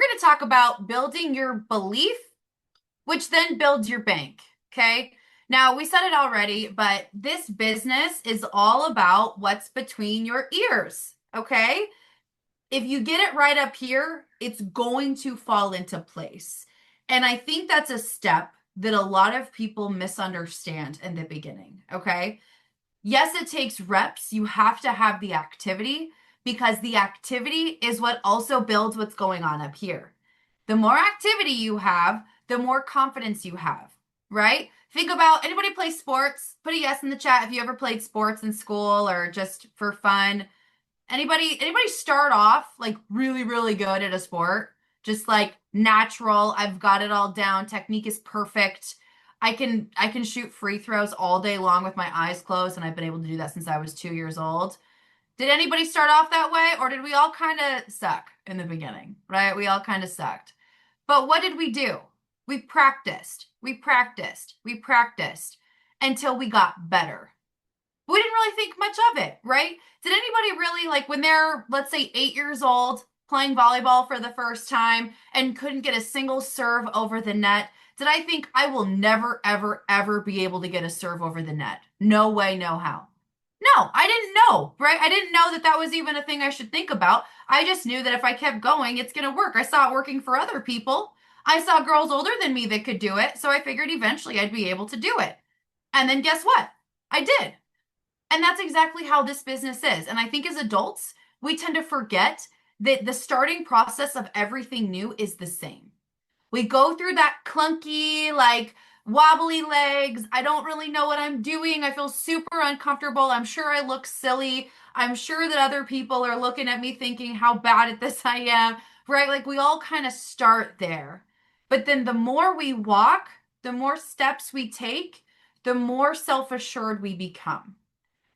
going to talk about building your belief, which then builds your bank. Okay. Now, we said it already, but this business is all about what's between your ears. Okay. If you get it right up here, it's going to fall into place. And I think that's a step that a lot of people misunderstand in the beginning. Okay. Yes, it takes reps. You have to have the activity because the activity is what also builds what's going on up here. The more activity you have, the more confidence you have, right? Think about anybody play sports? Put a yes in the chat if you ever played sports in school or just for fun. Anybody start off like really, really good at a sport? Just like natural, I've got it all down. Technique is perfect. I can shoot free throws all day long with my eyes closed, and I've been able to do that since I was 2 years old. Did anybody start off that way, or did we all kind of suck in the beginning, right? We all kind of sucked. But what did we do? We practiced, we practiced, we practiced until we got better. We didn't really think much of it, right? Did anybody really like when they're, let's say, 8 years old, playing volleyball for the first time and couldn't get a single serve over the net? Did I think I will never, ever, ever be able to get a serve over the net? No way, no how. No, I didn't know, right? I didn't know that that was even a thing I should think about. I just knew that if I kept going, it's going to work. I saw it working for other people. I saw girls older than me that could do it, so I figured eventually I'd be able to do it. And then guess what? I did. And that's exactly how this business is. And I think as adults, we tend to forget that the starting process of everything new is the same. We go through that clunky, like wobbly legs. I don't really know what I'm doing. I feel super uncomfortable. I'm sure I look silly. I'm sure that other people are looking at me thinking how bad at this I am, right? Like we all kind of start there. But then the more we walk, the more steps we take, the more self assured we become.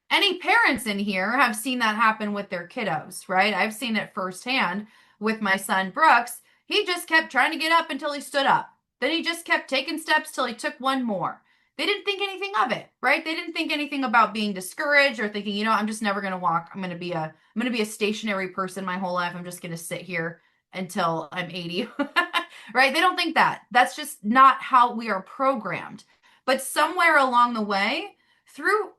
Any parents in here have seen that happen with their kiddos, right? I've seen it firsthand with my son Brooks. He just kept trying to get up until he stood up. Then he just kept taking steps till he took one more. They didn't think anything of it, right? They didn't think anything about being discouraged or thinking, I'm just never going to walk. I'm going to be a stationary person my whole life. I'm just going to sit here until I'm 80. Right? They don't think that. That's just not how we are programmed. But somewhere along the way, through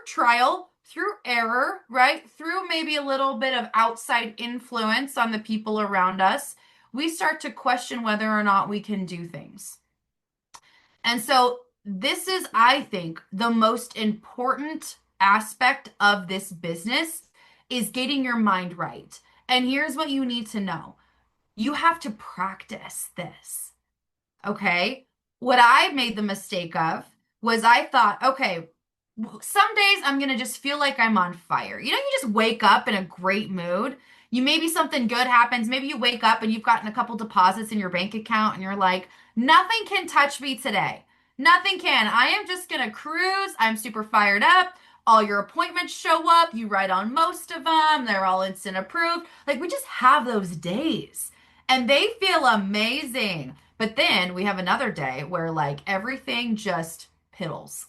trial, through error, right? Through maybe a little bit of outside influence on the people around us, we start to question whether or not we can do things. And so this is, I think, the most important aspect of this business is getting your mind right. And here's what you need to know. You have to practice this. Okay? What I made the mistake of was I thought, okay, some days I'm going to just feel like I'm on fire. You just wake up in a great mood. Maybe something good happens. Maybe you wake up and you've gotten a couple deposits in your bank account and you're like, nothing can touch me today. Nothing can. I am just going to cruise. I'm super fired up. All your appointments show up. You write on most of them. They're all instant approved. Like we just have those days and they feel amazing. But then we have another day where like everything just piddles.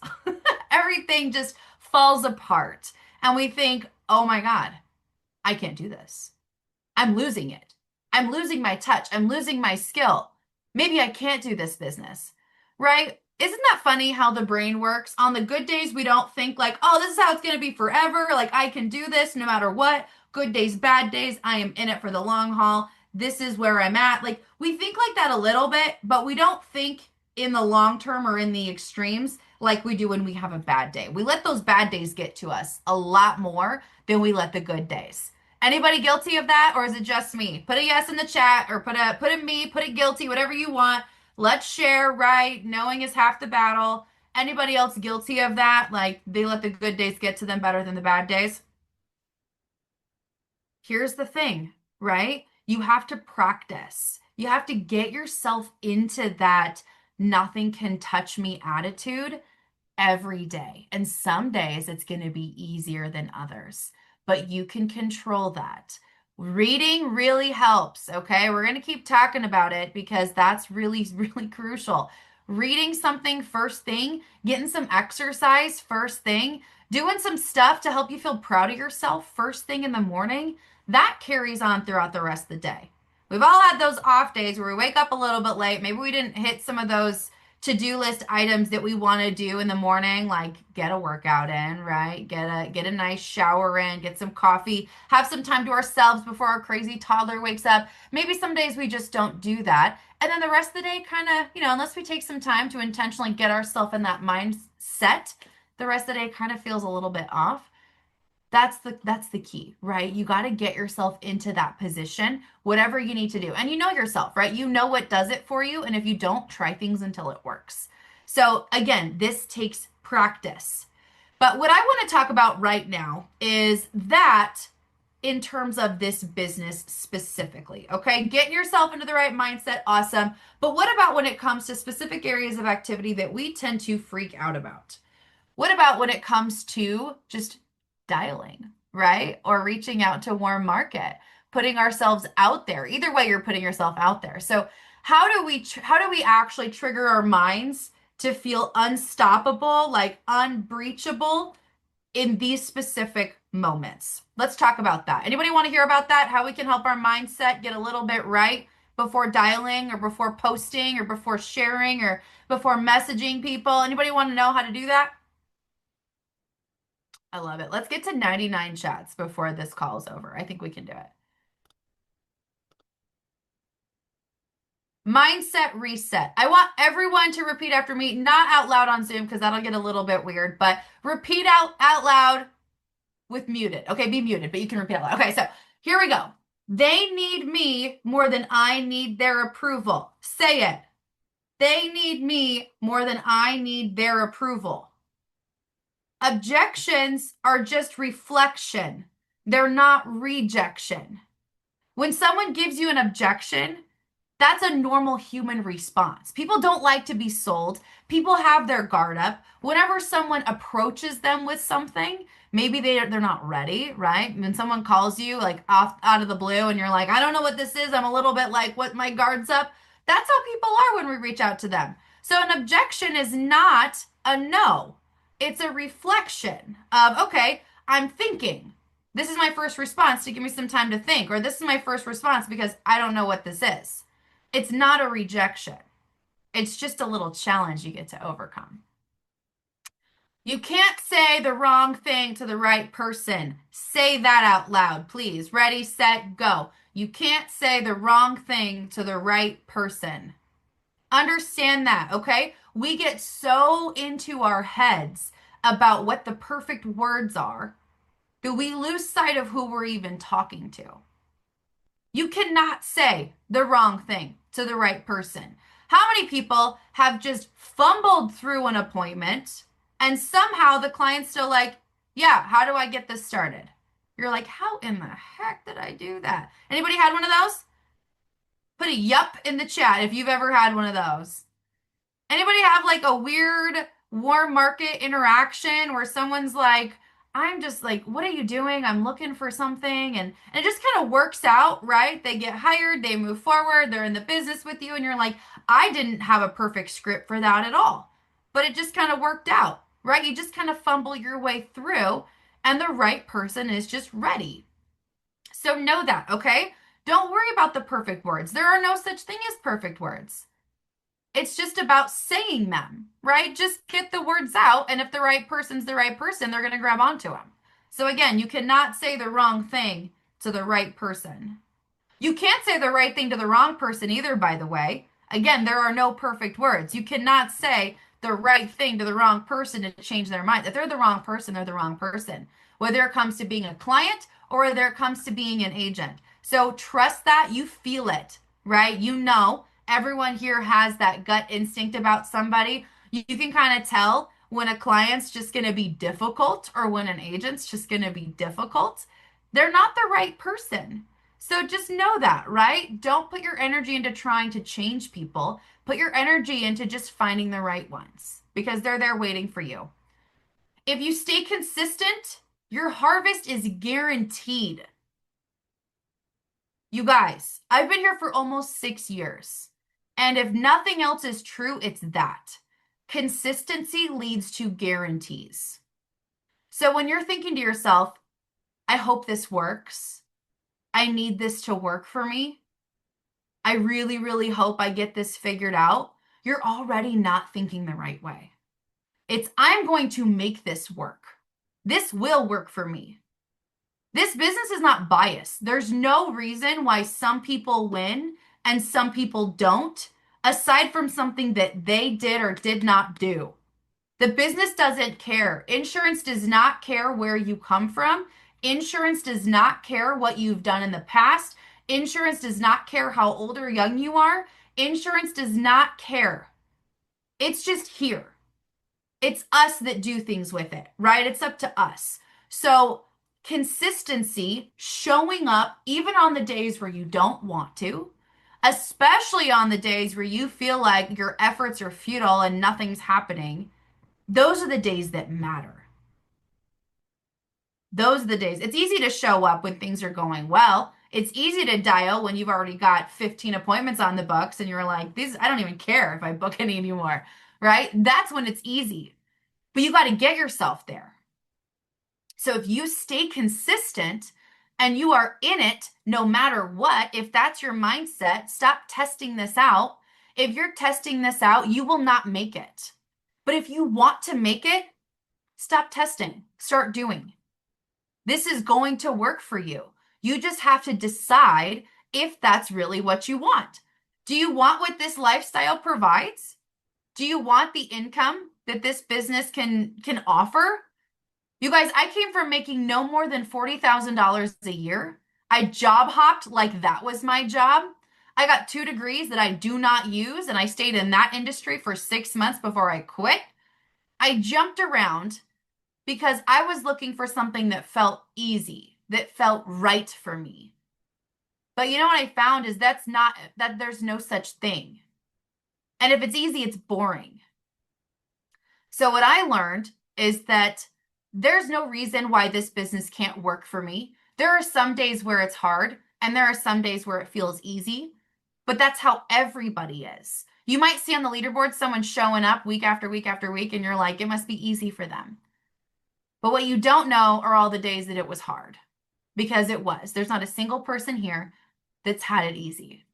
Everything just falls apart. And we think, oh my God, I can't do this. I'm losing it. I'm losing my touch. I'm losing my skill. Maybe I can't do this business, right? Isn't that funny how the brain works? On the good days, we don't think like, oh, this is how it's going to be forever. Like I can do this no matter what. Good days, bad days. I am in it for the long haul. This is where I'm at. Like we think like that a little bit, but we don't think in the long term or in the extremes like we do when we have a bad day. We let those bad days get to us a lot more than we let the good days. Anybody guilty of that, or is it just me? Put a yes in the chat, or put a me, put a guilty, whatever you want. Let's share, right? Knowing is half the battle. Anybody else guilty of that? Like they let the good days get to them better than the bad days? Here's the thing, right? You have to practice. You have to get yourself into that nothing can touch me attitude every day. And some days it's going to be easier than others, but you can control that. Reading really helps, okay? We're going to keep talking about it because that's really, really crucial. Reading something first thing, getting some exercise first thing, doing some stuff to help you feel proud of yourself first thing in the morning, that carries on throughout the rest of the day. We've all had those off days where we wake up a little bit late. Maybe we didn't hit some of those to-do list items that we want to do in the morning, like get a workout in, right? Get a nice shower in, get some coffee, have some time to ourselves before our crazy toddler wakes up. Maybe some days we just don't do that. And then the rest of the day kind of, unless we take some time to intentionally get ourselves in that mindset, the rest of the day kind of feels a little bit off. That's the key, right? You got to get yourself into that position, whatever you need to do. And you know yourself, right? You know what does it for you. And if you don't, try things until it works. So again, this takes practice. But what I want to talk about right now is that in terms of this business specifically, okay? Getting yourself into the right mindset, awesome. But what about when it comes to specific areas of activity that we tend to freak out about? What about when it comes to just dialing, right? Or reaching out to warm market, putting ourselves out there. Either way, you're putting yourself out there. So, how do we actually trigger our minds to feel unstoppable, like unbreachable in these specific moments? Let's talk about that. Anybody want to hear about that? How we can help our mindset get a little bit right before dialing or before posting or before sharing or before messaging people? Anybody want to know how to do that? I love it. Let's get to 99 chats before this call is over. I think we can do it. Mindset reset. I want everyone to repeat after me, not out loud on Zoom because that'll get a little bit weird, but repeat out loud with muted. Okay, be muted, but you can repeat out loud. Okay, so here we go. They need me more than I need their approval. Say it. They need me more than I need their approval. Objections are just reflection. They're not rejection. When someone gives you an objection, that's a normal human response. People don't like to be sold. People have their guard up. Whenever someone approaches them with something, maybe they're not ready, right? When someone calls you like off out of the blue and you're like, I don't know what this is. I'm a little bit like, what, my guard's up. That's how people are when we reach out to them. So an objection is not a no. It's a reflection of, okay, I'm thinking. This is my first response to give me some time to think, or this is my first response because I don't know what this is. It's not a rejection. It's just a little challenge you get to overcome. You can't say the wrong thing to the right person. Say that out loud, please. Ready, set, go. You can't say the wrong thing to the right person. Understand that, okay? We get so into our heads about what the perfect words are that we lose sight of who we're even talking to. You cannot say the wrong thing to the right person. How many people have just fumbled through an appointment and somehow the client's still like, yeah, how do I get this started? You're like, how in the heck did I do that? Anybody had one of those? Put a yup in the chat if you've ever had one of those. Anybody have like a weird warm market interaction where someone's like, I'm just like, what are you doing? I'm looking for something. And it just kind of works out, right? They get hired, they move forward, they're in the business with you. And you're like, I didn't have a perfect script for that at all. But it just kind of worked out, right? You just kind of fumble your way through, and the right person is just ready. So know that, okay? Don't worry about the perfect words. There are no such thing as perfect words. It's just about saying them, right? Just get the words out. And if the right person's the right person, they're going to grab onto them. So again, you cannot say the wrong thing to the right person. You can't say the right thing to the wrong person either, by the way. Again, there are no perfect words. You cannot say the right thing to the wrong person to change their mind. If they're the wrong person, they're the wrong person, whether it comes to being a client or whether it comes to being an agent. So trust that. You feel it, right? You know, everyone here has that gut instinct about somebody. You can kind of tell when a client's just going to be difficult or when an agent's just going to be difficult. They're not the right person. So just know that, right? Don't put your energy into trying to change people. Put your energy into just finding the right ones because they're there waiting for you. If you stay consistent, your harvest is guaranteed. You guys, I've been here for almost 6 years. And if nothing else is true, it's that. Consistency leads to guarantees. So when you're thinking to yourself, I hope this works. I need this to work for me. I really, really hope I get this figured out, you're already not thinking the right way. It's, I'm going to make this work. This will work for me. This business is not biased. There's no reason why some people win and some people don't, aside from something that they did or did not do. The business doesn't care. Insurance does not care where you come from. Insurance does not care what you've done in the past. Insurance does not care how old or young you are. Insurance does not care. It's just here. It's us that do things with it, right? It's up to us. So, consistency, showing up even on the days where you don't want to, especially on the days where you feel like your efforts are futile and nothing's happening, those are the days that matter. Those are the days. It's easy to show up when things are going well. It's easy to dial when you've already got 15 appointments on the books and you're like, these, I don't even care if I book any anymore, right? That's when it's easy. But you got to get yourself there. So if you stay consistent and you are in it no matter what, if that's your mindset, stop testing this out. If you're testing this out, you will not make it. But if you want to make it, stop testing, start doing. This is going to work for you. You just have to decide if that's really what you want. Do you want what this lifestyle provides? Do you want the income that this business can offer? You guys, I came from making no more than $40,000 a year. I job hopped like that was my job. I got 2 degrees that I do not use, and I stayed in that industry for 6 months before I quit. I jumped around because I was looking for something that felt easy, that felt right for me. But you know what I found is that there's no such thing. And if it's easy, it's boring. So what I learned is that there's no reason why this business can't work for me. There are some days where it's hard, and there are some days where it feels easy, but that's how everybody is. You might see on the leaderboard someone showing up week after week after week, and you're like, it must be easy for them. But what you don't know are all the days that it was hard, because it was. There's not a single person here that's had it easy.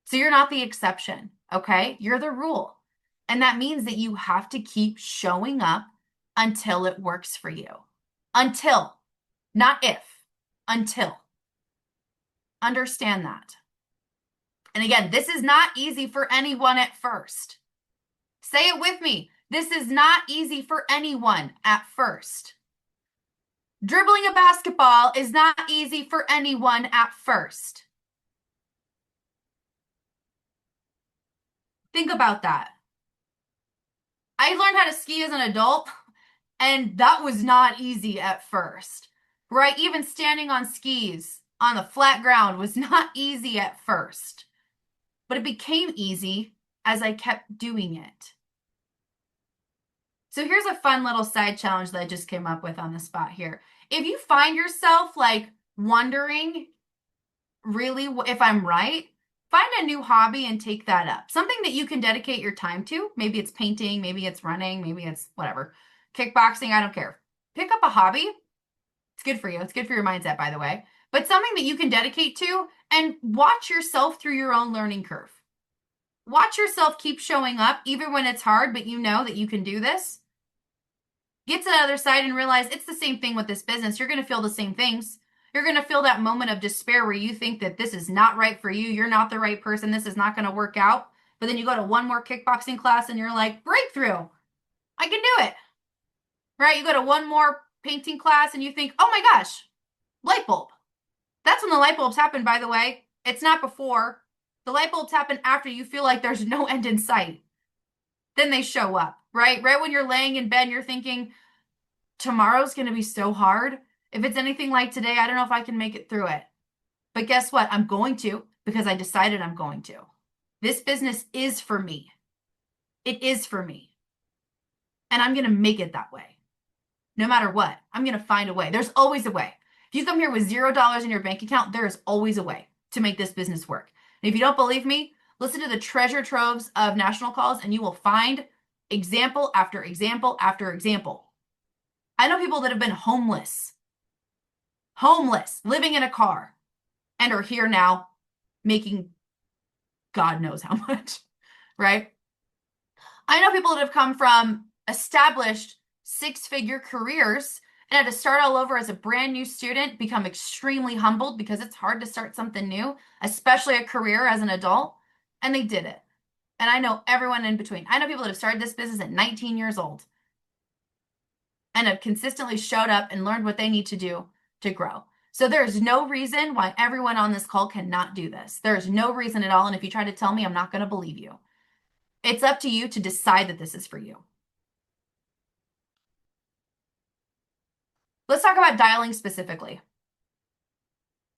So you're not the exception, okay? You're the rule. And that means that you have to keep showing up until it works for you. Until, not if, until. Understand that. And again, this is not easy for anyone at first. Say it with me. This is not easy for anyone at first. Dribbling a basketball is not easy for anyone at first. Think about that. I learned how to ski as an adult, and that was not easy at first, right? Even standing on skis on the flat ground was not easy at first, but it became easy as I kept doing it. So here's a fun little side challenge that I just came up with on the spot here. If you find yourself like wondering really if I'm right, find a new hobby and take that up. Something that you can dedicate your time to. Maybe it's painting, maybe it's running, maybe it's whatever. Kickboxing, I don't care. Pick up a hobby. It's good for you. It's good for your mindset, by the way. But something that you can dedicate to and watch yourself through your own learning curve. Watch yourself keep showing up even when it's hard, but you know that you can do this. Get to the other side and realize it's the same thing with this business. You're going to feel the same things. You're going to feel that moment of despair where you think that this is not right for you. You're not the right person. This is not going to work out. But then you go to one more kickboxing class and you're like, breakthrough. I can do it. Right? You go to one more painting class and you think, oh my gosh, light bulb. That's when the light bulbs happen, by the way. It's not before. The light bulbs happen after you feel like there's no end in sight. Then they show up, right? Right when you're laying in bed and you're thinking, tomorrow's going to be so hard. If it's anything like today, I don't know if I can make it through it. But guess what? I'm going to, because I decided I'm going to. This business is for me. It is for me. And I'm going to make it that way. No matter what, I'm going to find a way. There's always a way. If you come here with $0 in your bank account, there is always a way to make this business work. And if you don't believe me, listen to the treasure troves of national calls and you will find example after example after example. I know people that have been homeless, living in a car, and are here now making God knows how much, right? I know people that have come from established six-figure careers and had to start all over as a brand new student, become extremely humbled because it's hard to start something new, especially a career as an adult, and they did it. And I know everyone in between. I know people that have started this business at 19 years old and have consistently showed up and learned what they need to do to grow. So there's no reason why everyone on this call cannot do this. There's no reason at all. And if you try to tell me, I'm not going to believe you. It's up to you to decide that this is for you. Let's talk about dialing specifically.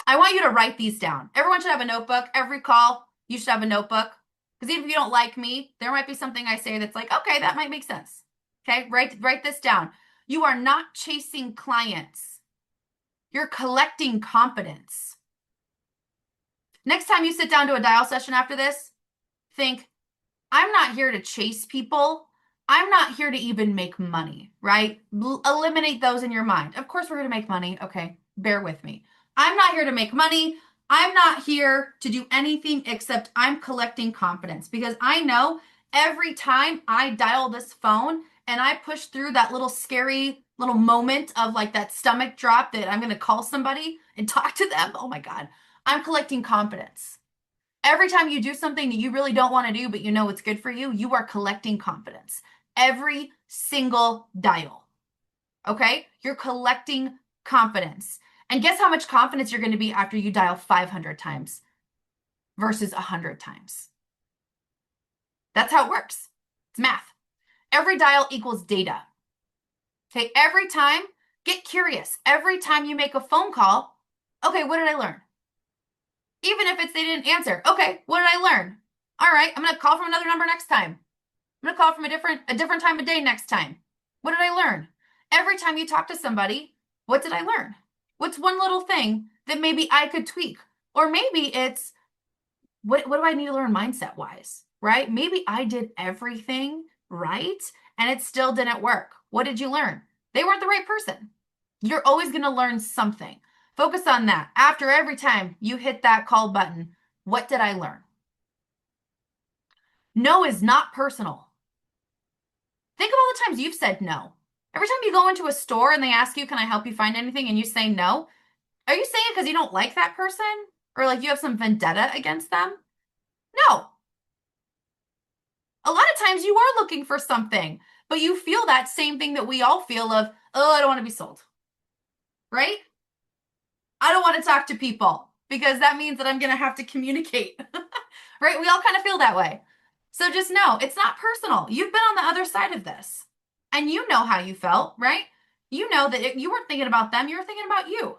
I want you to write these down. Everyone should have a notebook. Every call, you should have a notebook. Because even if you don't like me, there might be something I say that's like, okay, that might make sense. Okay, write this down. You are not chasing clients. You're collecting confidence. Next time you sit down to a dial session after this, think, I'm not here to chase people. I'm not here to even make money, right? Eliminate those in your mind. Of course, we're going to make money. Okay, bear with me. I'm not here to make money. I'm not here to do anything except I'm collecting confidence because I know every time I dial this phone and I push through that little scary little moment of like that stomach drop that I'm going to call somebody and talk to them. Oh my God, I'm collecting confidence. Every time you do something that you really don't want to do, but you know it's good for you, you are collecting confidence. Every single dial. Okay? You're collecting confidence. And guess how much confidence you're going to be after you dial 500 times versus 100 times. That's how it works. It's math. Every dial equals data. Okay, every time, get curious. Every time you make a phone call, okay, what did I learn? Even if it's they didn't answer. Okay, what did I learn? All right, I'm going to call from another number next time. I'm going to call from a different time of day next time. What did I learn? Every time you talk to somebody, what did I learn? What's one little thing that maybe I could tweak? Or maybe it's, what do I need to learn mindset-wise, right? Maybe I did everything right and it still didn't work. What did you learn? They weren't the right person. You're always going to learn something. Focus on that. After every time you hit that call button, what did I learn? No is not personal. Think of all the times you've said no. Every time you go into a store and they ask you, can I help you find anything? And you say no. Are you saying it because you don't like that person? Or like you have some vendetta against them? No. A lot of times you are looking for something, but you feel that same thing that we all feel of, oh, I don't want to be sold. Right? I don't want to talk to people because that means that I'm going to have to communicate. Right? We all kind of feel that way. So just know it's not personal. You've been on the other side of this and you know how you felt, right? You know that you weren't thinking about them. You were thinking about you.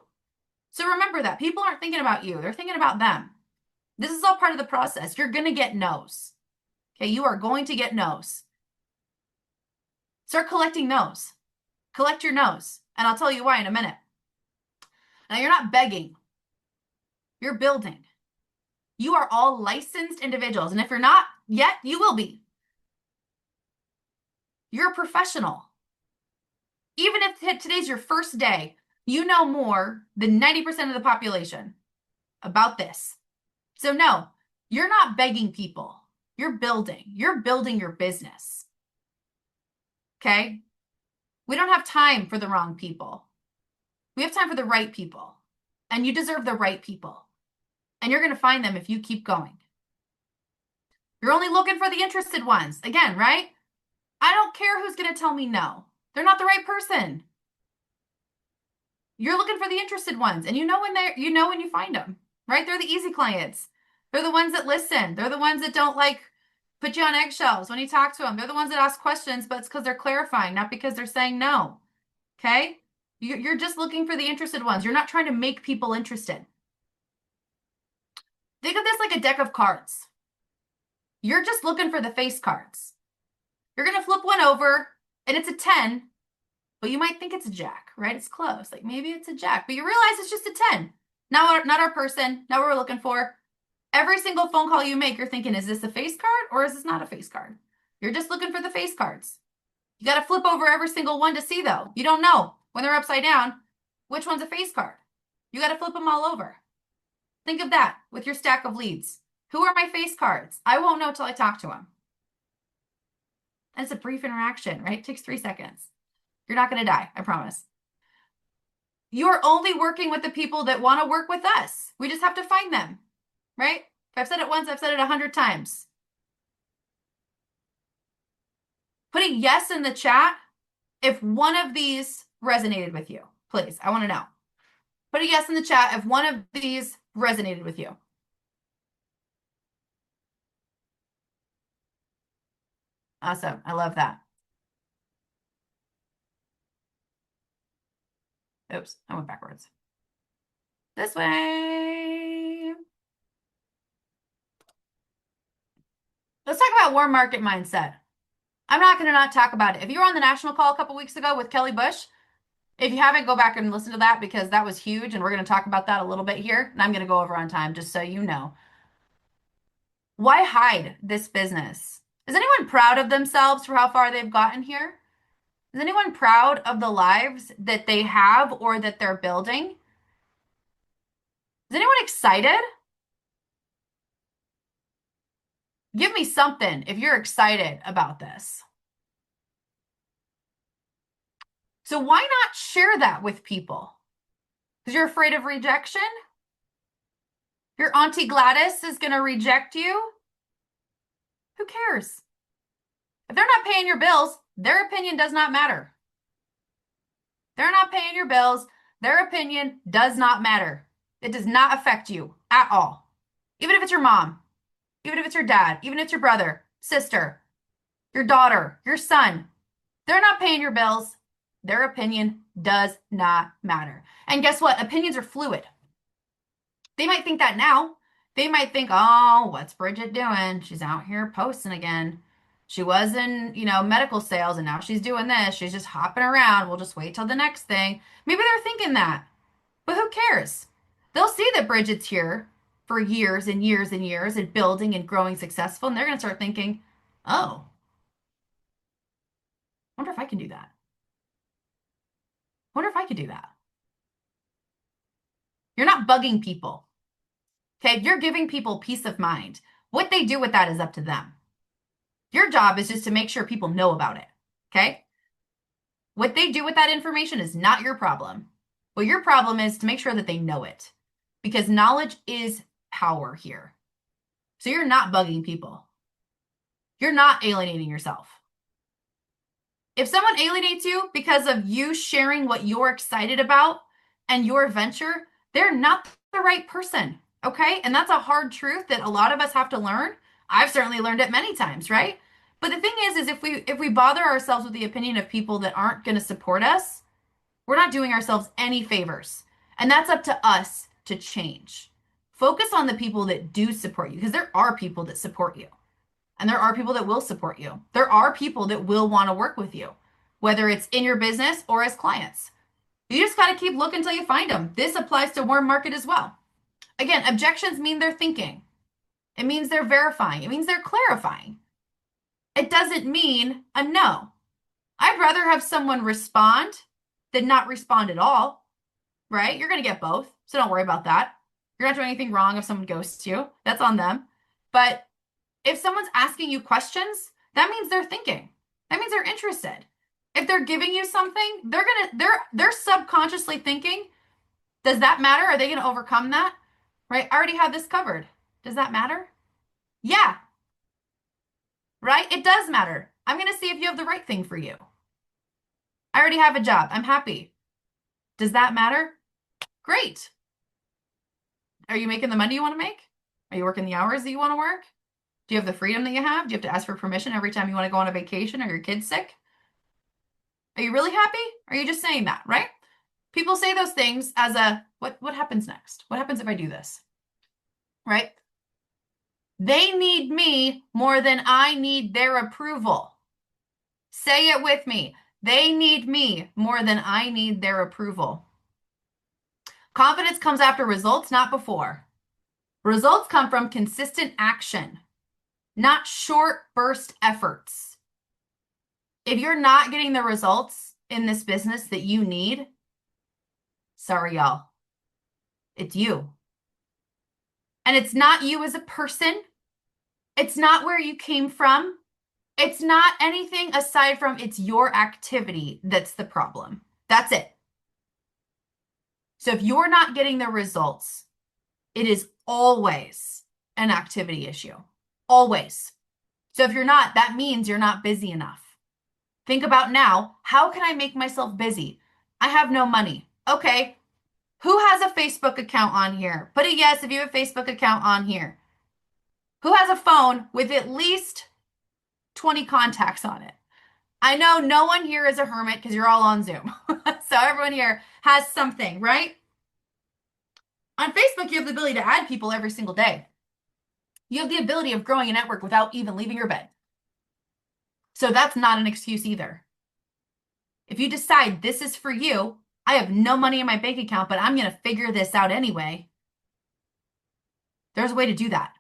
So remember that people aren't thinking about you. They're thinking about them. This is all part of the process. You're going to get no's. Okay. You are going to get no's. Start collecting no's. Collect your no's. And I'll tell you why in a minute. Now you're not begging. You're building. You are all licensed individuals. And if you're not yet, you will be. You're a professional. Even if today's your first day, you know more than 90% of the population about this. So no, you're not begging people. You're building. You're building your business. Okay? We don't have time for the wrong people. We have time for the right people. And you deserve the right people. And you're going to find them if you keep going. You're only looking for the interested ones. Again, right? I don't care who's going to tell me no. They're not the right person. You're looking for the interested ones. And you know when you find them, right? They're the easy clients. They're the ones that listen. They're the ones that don't like put you on eggshells when you talk to them. They're the ones that ask questions, but it's because they're clarifying, not because they're saying no. Okay? You're just looking for the interested ones. You're not trying to make people interested. Think of this like a deck of cards. You're just looking for the face cards. You're going to flip one over and it's a 10, but you might think it's a jack, right? It's close. Like maybe it's a jack, but you realize it's just a 10. Now, not our person, not what we're looking for. Every single phone call you make, you're thinking, is this a face card or is this not a face card? You're just looking for the face cards. You got to flip over every single one to see though. You don't know when they're upside down, which one's a face card. You got to flip them all over. Think of that with your stack of leads. Who are my face cards? I won't know till I talk to them. And it's a brief interaction, right? It takes 3 seconds. You're not going to die, I promise. You're only working with the people that want to work with us. We just have to find them, right? If I've said it once, I've said it 100 times. Putting yes in the chat if one of these resonated with you. Please, I want to know. Put a yes in the chat if one of these resonated with you. Awesome. I love that. Oops, I went backwards. This way. Let's talk about warm market mindset. I'm not going to not talk about it. If you were on the national call a couple weeks ago with Kelly Bush, if you haven't, go back and listen to that because that was huge. And we're going to talk about that a little bit here. And I'm going to go over on time just so you know. Why hide this business? Is anyone proud of themselves for how far they've gotten here? Is anyone proud of the lives that they have or that they're building? Is anyone excited? Give me something if you're excited about this. So why not share that with people? Because you're afraid of rejection? Your Auntie Gladys is going to reject you? Who cares? If they're not paying your bills, their opinion does not matter. They're not paying your bills. Their opinion does not matter. It does not affect you at all. Even if it's your mom, even if it's your dad, even if it's your brother, sister, your daughter, your son, they're not paying your bills. Their opinion does not matter. And guess what? Opinions are fluid. They might think that now. They might think, oh, what's Bridget doing? She's out here posting again. She was in, medical sales and now she's doing this. She's just hopping around. We'll just wait till the next thing. Maybe they're thinking that, but who cares? They'll see that Bridget's here for years and years and years and building and growing successful. And they're going to start thinking, oh, I wonder if I can do that. I wonder if I could do that. You're not bugging people. Okay, you're giving people peace of mind. What they do with that is up to them. Your job is just to make sure people know about it. Okay? What they do with that information is not your problem. What your problem is to make sure that they know it. Because knowledge is power here. So you're not bugging people. You're not alienating yourself. If someone alienates you because of you sharing what you're excited about and your venture, they're not the right person. Okay? And that's a hard truth that a lot of us have to learn. I've certainly learned it many times, right? But the thing is if we bother ourselves with the opinion of people that aren't going to support us, we're not doing ourselves any favors. And that's up to us to change. Focus on the people that do support you, because there are people that support you. And there are people that will support you. There are people that will want to work with you, whether it's in your business or as clients. You just got to keep looking until you find them. This applies to warm market as well. Again, objections mean they're thinking. It means they're verifying. It means they're clarifying. It doesn't mean a no. I'd rather have someone respond than not respond at all, right? You're going to get both, so don't worry about that. You're not doing anything wrong if someone ghosts you. That's on them. But if someone's asking you questions, that means they're thinking. That means they're interested. If they're giving you something, they're subconsciously thinking, does that matter? Are they going to overcome that? Right? I already have this covered. Does that matter? Yeah. Right? It does matter. I'm going to see if you have the right thing for you. I already have a job. I'm happy. Does that matter? Great. Are you making the money you want to make? Are you working the hours that you want to work? Do you have the freedom that you have? Do you have to ask for permission every time you want to go on a vacation or your kid's sick? Are you really happy? Or are you just saying that, right? People say those things as a, what happens next? What happens if I do this? Right? They need me more than I need their approval. Say it with me. They need me more than I need their approval. Confidence comes after results, not before. Results come from consistent action, not short burst efforts. If you're not getting the results in this business that you need, sorry, y'all. It's you. And it's not you as a person. It's not where you came from. It's not anything aside from it's your activity that's the problem. That's it. So if you're not getting the results, it is always an activity issue. Always. So if you're not, that means you're not busy enough. Think about now, how can I make myself busy? I have no money. Okay. Who has a Facebook account on here? Put a yes if you have a Facebook account on here. Who has a phone with at least 20 contacts on it? I know no one here is a hermit because you're all on Zoom. So everyone here has something, right? On Facebook, you have the ability to add people every single day. You have the ability of growing a network without even leaving your bed. So that's not an excuse either. If you decide this is for you, I have no money in my bank account, but I'm going to figure this out anyway, there's a way to do that.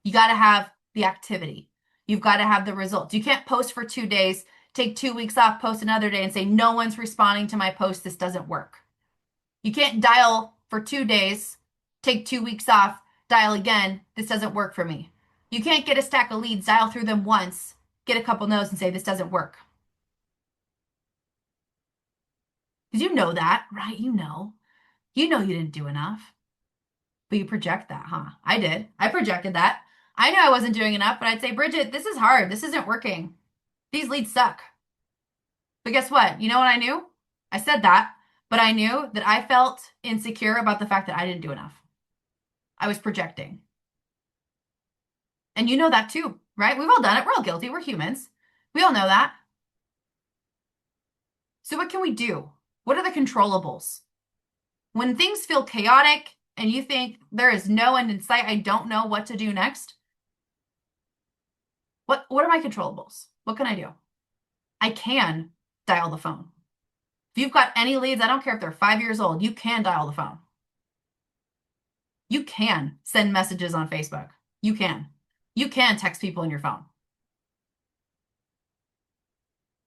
You got to have the activity. You've got to have the results. You can't post for 2 days, take 2 weeks off, post another day, and say, no one's responding to my post. This doesn't work. You can't dial for 2 days, take 2 weeks off, dial again. This doesn't work for me. You can't get a stack of leads, dial through them once, get a couple no's, and say, this doesn't work. Because you know that, right? You know you didn't do enough. But you project that, huh? I did. I projected that. I knew I wasn't doing enough, but I'd say, Bridget, this is hard. This isn't working. These leads suck. But guess what? You know what I knew? I said that, but I knew that I felt insecure about the fact that I didn't do enough. I was projecting. And you know that too, right? We've all done it. We're all guilty. We're humans. We all know that. So what can we do? What are the controllables? When things feel chaotic and you think there is no end in sight, I don't know what to do next. What are my controllables? What can I do? I can dial the phone. If you've got any leads, I don't care if they're 5 years old, you can dial the phone. You can send messages on Facebook. You can. You can text people in your phone.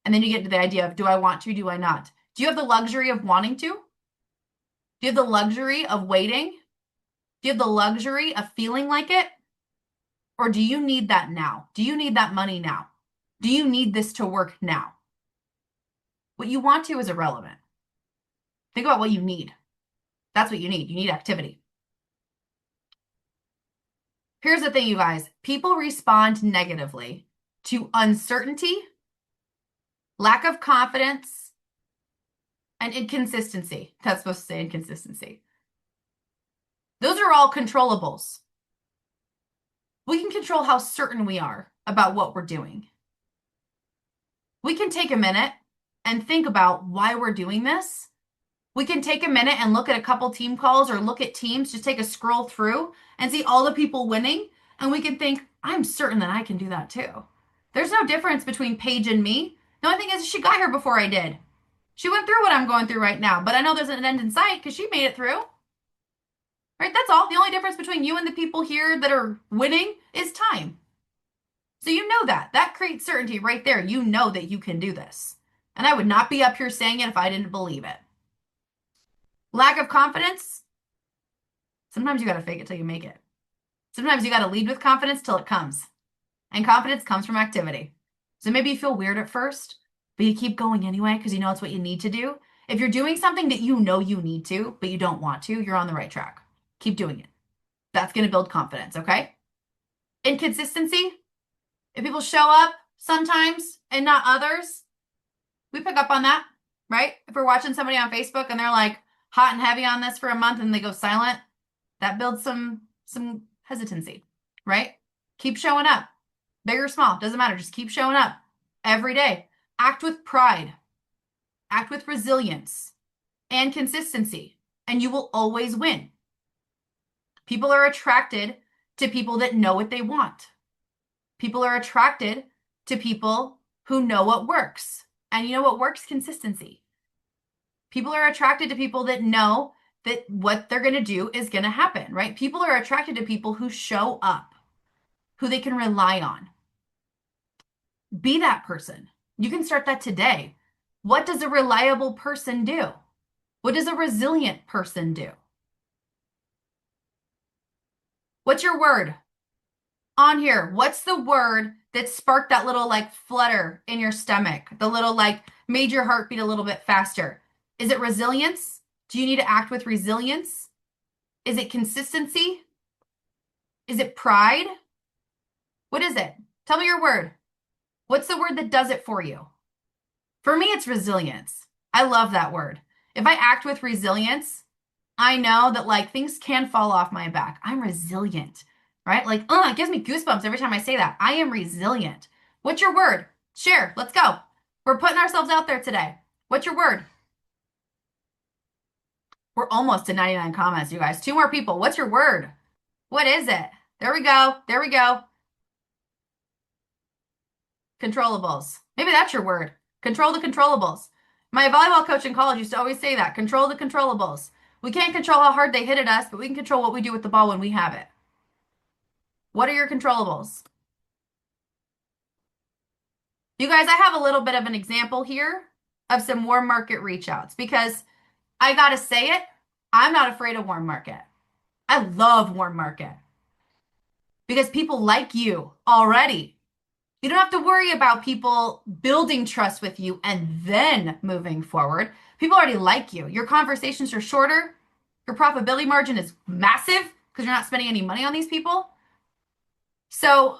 And then you get to the idea of, do I want to, do I not? Do you have the luxury of wanting to? Do you have the luxury of waiting? Do you have the luxury of feeling like it? Or do you need that now? Do you need that money now? Do you need this to work now? What you want to is irrelevant. Think about what you need. That's what you need. You need activity. Here's the thing, you guys. People respond negatively to uncertainty, lack of confidence, and inconsistency. That's supposed to say inconsistency. Those are all controllables. We can control how certain we are about what we're doing. We can take a minute and think about why we're doing this. We can take a minute and look at a couple team calls or look at teams, just take a scroll through and see all the people winning. And we can think, I'm certain that I can do that too. There's no difference between Paige and me. The only thing is she got here before I did. She went through what I'm going through right now, but I know there's an end in sight because she made it through. Right? That's all. The only difference between you and the people here that are winning is time. So you know that. That creates certainty right there. You know that you can do this. And I would not be up here saying it if I didn't believe it. Lack of confidence. Sometimes you got to fake it till you make it. Sometimes you got to lead with confidence till it comes. And confidence comes from activity. So maybe you feel weird at first, but you keep going anyway because you know it's what you need to do. If you're doing something that you know you need to, but you don't want to, you're on the right track. Keep doing it. That's going to build confidence, okay? Inconsistency. If people show up sometimes and not others, we pick up on that, right? If we're watching somebody on Facebook and they're like hot and heavy on this for a month and they go silent, that builds some hesitancy, right? Keep showing up. Big or small, doesn't matter. Just keep showing up every day. Act with pride. Act with resilience and consistency, and you will always win. People are attracted to people that know what they want. People are attracted to people who know what works. And you know what works? Consistency. People are attracted to people that know that what they're going to do is going to happen, right? People are attracted to people who show up, who they can rely on. Be that person. You can start that today. What does a reliable person do? What does a resilient person do? What's your word on here? What's the word that sparked that little like flutter in your stomach? The little like made your heart beat a little bit faster. Is it resilience? Do you need to act with resilience? Is it consistency? Is it pride? What is it? Tell me your word. What's the word that does it for you? For me, it's resilience. I love that word. If I act with resilience, I know that like things can fall off my back. I'm resilient, right? Like, it gives me goosebumps every time I say that. I am resilient. What's your word? Share. Let's go. We're putting ourselves out there today. What's your word? We're almost to 99 comments, you guys. Two more people. What's your word? What is it? There we go. There we go. Controllables. Maybe that's your word. Control the controllables. My volleyball coach in college used to always say that. Control the controllables. We can't control how hard they hit at us, but we can control what we do with the ball when we have it. What are your controllables? You guys, I have a little bit of an example here of some warm market reach outs because I got to say it, I'm not afraid of warm market. I love warm market because people like you already. You don't have to worry about people building trust with you and then moving forward. People already like you. Your conversations are shorter. Your profitability margin is massive because you're not spending any money on these people. So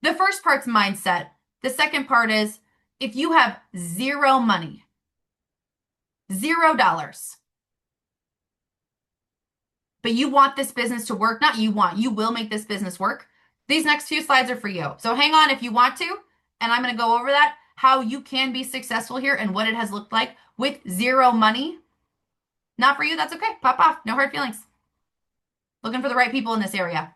the first part's mindset. The second part is if you have zero money, $0, but you want this business to work, not you want, you will make this business work. These next few slides are for you. So hang on if you want to, and I'm going to go over that, how you can be successful here and what it has looked like with zero money. Not for you, that's okay. Pop off. No hard feelings. Looking for the right people in this area.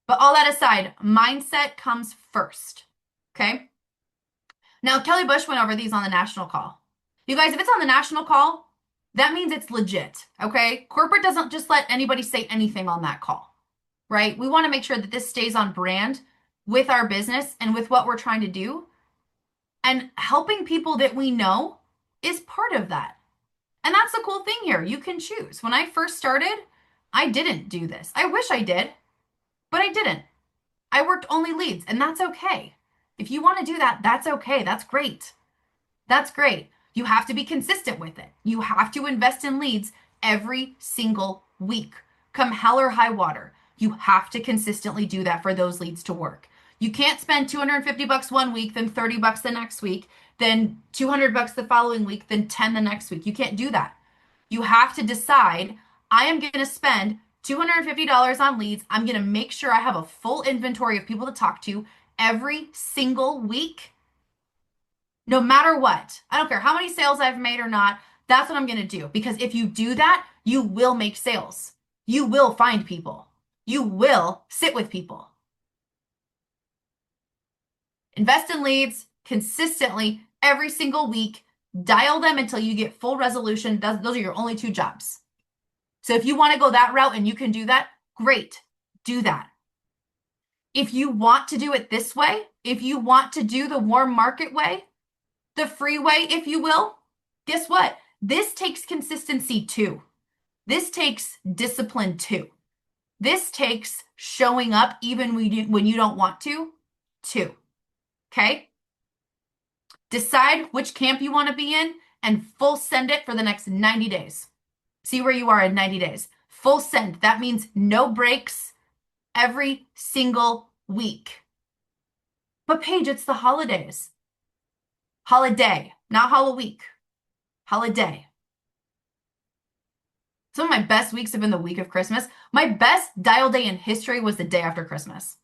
But all that aside, mindset comes first. Okay? Now, Kelly Bush went over these on the national call. You guys, if it's on the national call, that means it's legit. Okay? Corporate doesn't just let anybody say anything on that call, right? We want to make sure that this stays on brand with our business and with what we're trying to do. And helping people that we know is part of that. And that's the cool thing here. You can choose. When I first started, I didn't do this. I wish I did, but I didn't. I worked only leads, and that's okay. If you want to do that, that's okay. That's great. That's great. You have to be consistent with it. You have to invest in leads every single week. Come hell or high water, you have to consistently do that for those leads to work. You can't spend $250 one week, then $30 the next week, then $200 the following week, then 10 the next week. You can't do that. You have to decide, I am going to spend $250 on leads. I'm going to make sure I have a full inventory of people to talk to every single week, no matter what. I don't care how many sales I've made or not. That's what I'm going to do. Because if you do that, you will make sales. You will find people. You will sit with people. Invest in leads consistently every single week. Dial them until you get full resolution. Those are your only two jobs. So if you want to go that route and you can do that, great. Do that. If you want to do it this way, if you want to do the warm market way, the free way, if you will, guess what? This takes consistency too. This takes discipline too. This takes showing up even when you don't want to, too. Okay? Decide which camp you want to be in and full send it for the next 90 days. See where you are in 90 days. Full send. That means no breaks every single week. But Paige, it's the holidays. Holiday, not Halloween. Holiday. Some of my best weeks have been the week of Christmas. My best dial day in history was the day after Christmas.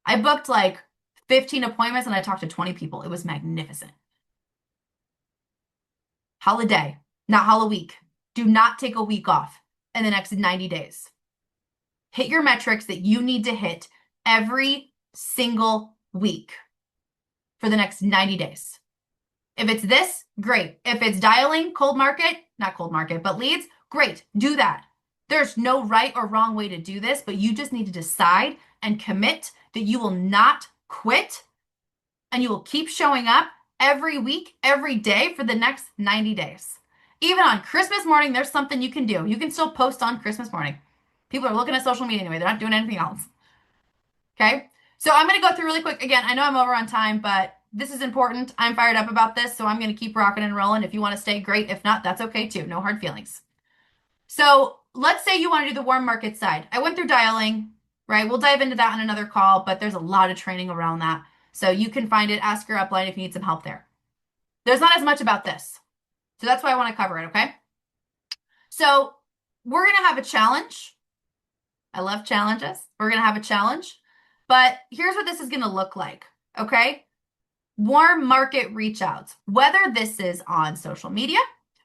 I booked like 15 appointments and I talked to 20 people. It was magnificent. Holiday, not Halloween. Do not take a week off in the next 90 days. Hit your metrics that you need to hit every single week for the next 90 days. If it's this, great. If it's dialing cold market, not cold market, but leads, great. Do that. There's no right or wrong way to do this, but you just need to decide and commit that you will not quit and you will keep showing up every week, every day for the next 90 days. Even on Christmas morning, there's something you can do. You can still post on Christmas morning. People are looking at social media anyway. They're not doing anything else. Okay. So I'm going to go through really quick. Again, I know I'm over on time, but this is important. I'm fired up about this, so I'm going to keep rocking and rolling. If you want to stay, great. If not, that's okay too. No hard feelings. So let's say you want to do the warm market side. I went through dialing, right? We'll dive into that on another call, but there's a lot of training around that. So you can find it, ask your upline if you need some help there. There's not as much about this. So that's why I want to cover it, okay? So we're going to have a challenge. I love challenges. We're going to have a challenge. But here's what this is going to look like, okay? Warm market reach outs, whether this is on social media,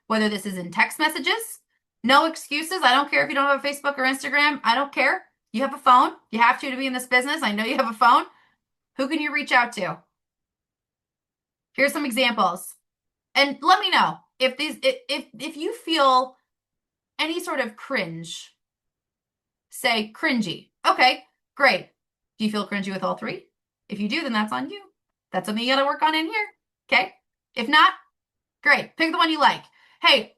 whether this is in text messages, no excuses. I don't care if you don't have a Facebook or Instagram. I don't care. You have a phone. You have to be in this business. I know you have a phone. Who can you reach out to? Here's some examples. And let me know if you feel any sort of cringe, say cringy. Okay, great. Do you feel cringy with all three? If you do, then that's on you. That's something you got to work on in here. Okay. If not, great. Pick the one you like. Hey,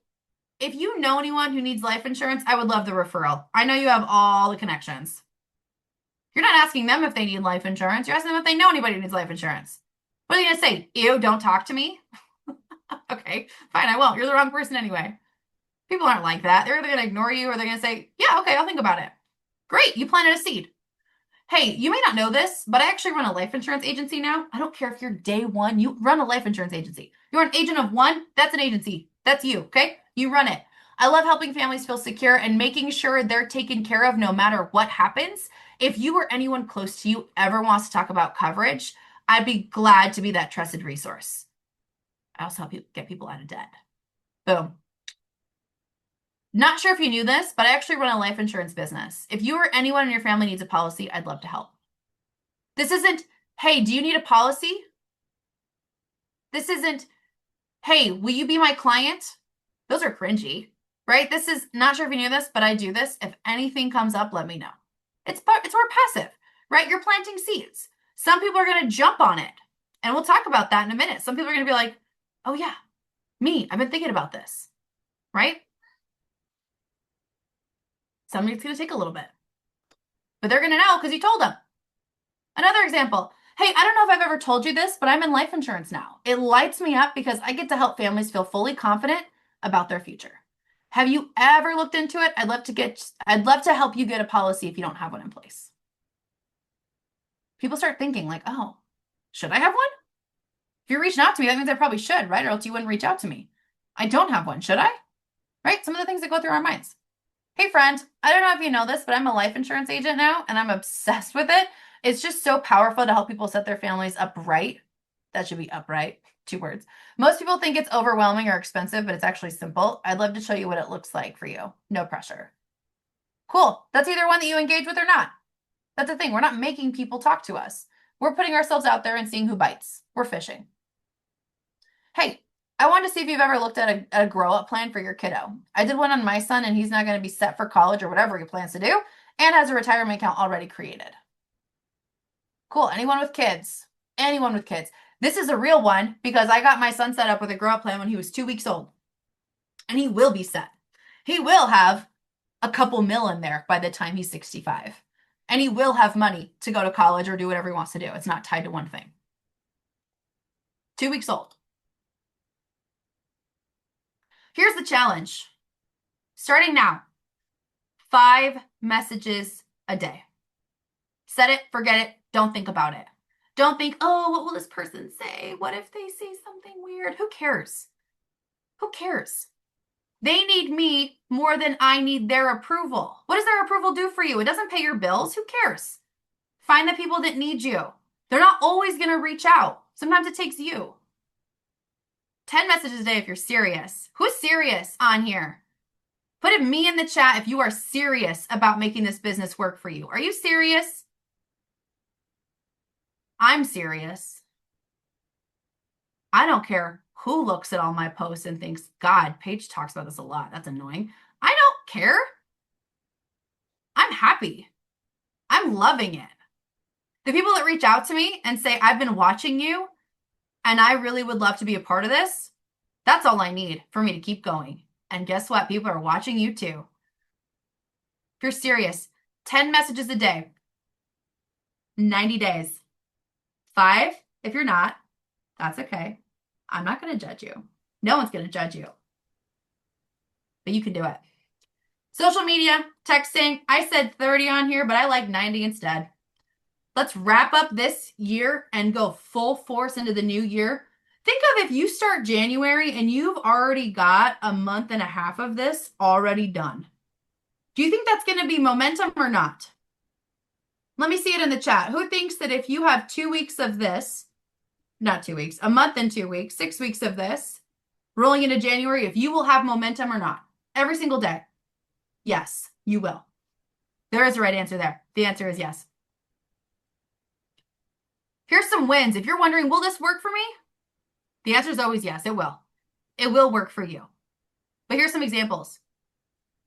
if you know anyone who needs life insurance, I would love the referral. I know you have all the connections. You're not asking them if they need life insurance. You're asking them if they know anybody who needs life insurance. What are they going to say? Ew, don't talk to me? Okay, fine, I won't. You're the wrong person anyway. People aren't like that. They're either going to ignore you or they're going to say, yeah, okay, I'll think about it. Great, you planted a seed. Hey, you may not know this, but I actually run a life insurance agency now. I don't care if you're day one, you run a life insurance agency. You're an agent of one, that's an agency. That's you, okay? You run it. I love helping families feel secure and making sure they're taken care of no matter what happens. If you or anyone close to you ever wants to talk about coverage, I'd be glad to be that trusted resource. I also help you get people out of debt. Boom. Not sure if you knew this, but I actually run a life insurance business. If you or anyone in your family needs a policy, I'd love to help. This isn't, hey, do you need a policy? This isn't, hey, will you be my client? Those are cringy, right? This is, not sure if you knew this, but I do this. If anything comes up, let me know. It's more passive, right? You're planting seeds. Some people are going to jump on it. And we'll talk about that in a minute. Some people are going to be like, oh yeah, me, I've been thinking about this, right? Somebody's going to take a little bit, but they're going to know because you told them. Another example. Hey, I don't know if I've ever told you this, but I'm in life insurance now. It lights me up because I get to help families feel fully confident about their future. Have you ever looked into it? I'd love to help you get a policy if you don't have one in place. People start thinking like, oh, should I have one? If you're reaching out to me, that means I probably should, right? Or else you wouldn't reach out to me. I don't have one, should I? Right? Some of the things that go through our minds. Hey friend, I don't know if you know this, but I'm a life insurance agent now and I'm obsessed with it. It's just so powerful to help people set their families up right. That should be upright, 2 words. Most people think it's overwhelming or expensive, but it's actually simple. I'd love to show you what it looks like for you. No pressure. Cool. That's either one that you engage with or not. That's the thing. We're not making people talk to us. We're putting ourselves out there and seeing who bites. We're fishing. Hey, I wanted to see if you've ever looked at a grow-up plan for your kiddo. I did one on my son, and he's not going to be set for college or whatever he plans to do, and has a retirement account already created. Cool. Anyone with kids? Anyone with kids. This is a real one because I got my son set up with a grow-up plan when he was 2 weeks old, and he will be set. He will have a couple mil in there by the time he's 65, and he will have money to go to college or do whatever he wants to do. It's not tied to one thing. 2 weeks old. Here's the challenge. Starting now, 5 messages a day. Set it, forget it, don't think about it. Don't think, oh, what will this person say? What if they say something weird? Who cares? Who cares? They need me more than I need their approval. What does their approval do for you? It doesn't pay your bills. Who cares? Find the people that need you. They're not always going to reach out. Sometimes it takes you. 10 messages a day if you're serious. Who's serious on here? Put me in the chat if you are serious about making this business work for you. Are you serious? I'm serious. I don't care who looks at all my posts and thinks, God, Paige talks about this a lot. That's annoying. I don't care. I'm happy. I'm loving it. The people that reach out to me and say, I've been watching you and I really would love to be a part of this, that's all I need for me to keep going. And guess what? People are watching you too. you're serious, 10 messages a day, 90 days. 5, if you're not, that's okay. I'm not going to judge you. No one's going to judge you. But you can do it. Social media, texting, I said 30 on here, but I like 90 instead. Let's wrap up this year and go full force into the new year. Think of if you start January and you've already got a month and a half of this already done. Do you think that's going to be momentum or not? Let me see it in the chat. Who thinks that if you have 2 weeks of this, not 2 weeks, a month and 2 weeks, 6 weeks of this, rolling into January, if you will have momentum or not? Every single day. Yes, you will. There is a right answer there. The answer is yes. Here's some wins. If you're wondering, will this work for me? The answer is always yes, it will. It will work for you. But here's some examples.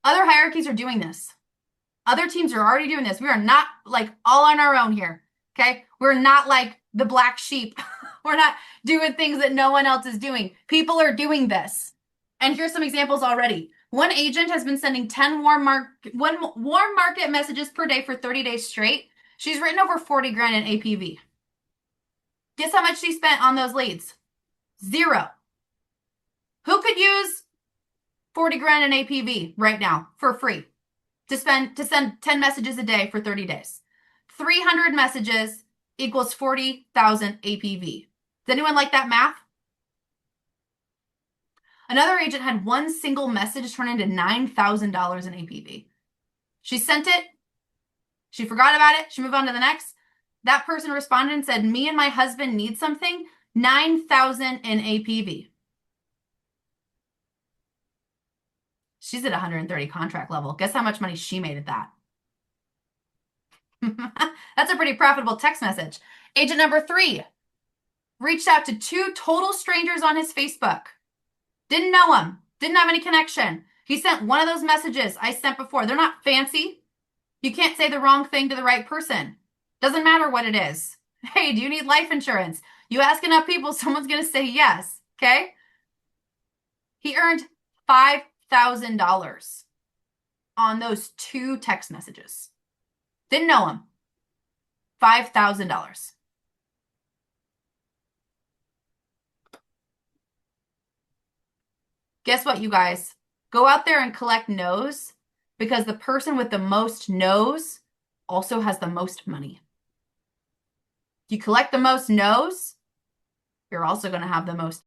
Other hierarchies are doing this. Other teams are already doing this. We are not like all on our own here, okay? We're not like the black sheep. We're not doing things that no one else is doing. People are doing this. And here's some examples already. One agent has been sending 10 warm market messages per day for 30 days straight. She's written over 40 grand in APV. Guess how much she spent on those leads? 0. Who could use 40 grand in APV right now for free to send 10 messages a day for 30 days? 300 messages equals 40,000 APV. Does anyone like that math? Another agent had one single message turn into $9,000 in APV. She sent it. She forgot about it. She moved on to the next. That person responded and said, me and my husband need something. 9,000 in APV. She's at 130 contract level. Guess how much money she made at that? That's a pretty profitable text message. Agent number 3 reached out to 2 total strangers on his Facebook. Didn't know him. Didn't have any connection. He sent one of those messages I sent before. They're not fancy. You can't say the wrong thing to the right person. Doesn't matter what it is. Hey, do you need life insurance? You ask enough people, someone's going to say yes. Okay? He earned $5,000 on those 2 text messages. Didn't know him. $5,000. Guess what, you guys? Go out there and collect no's, because the person with the most no's also has the most money. If you collect the most no's, you're also going to have the most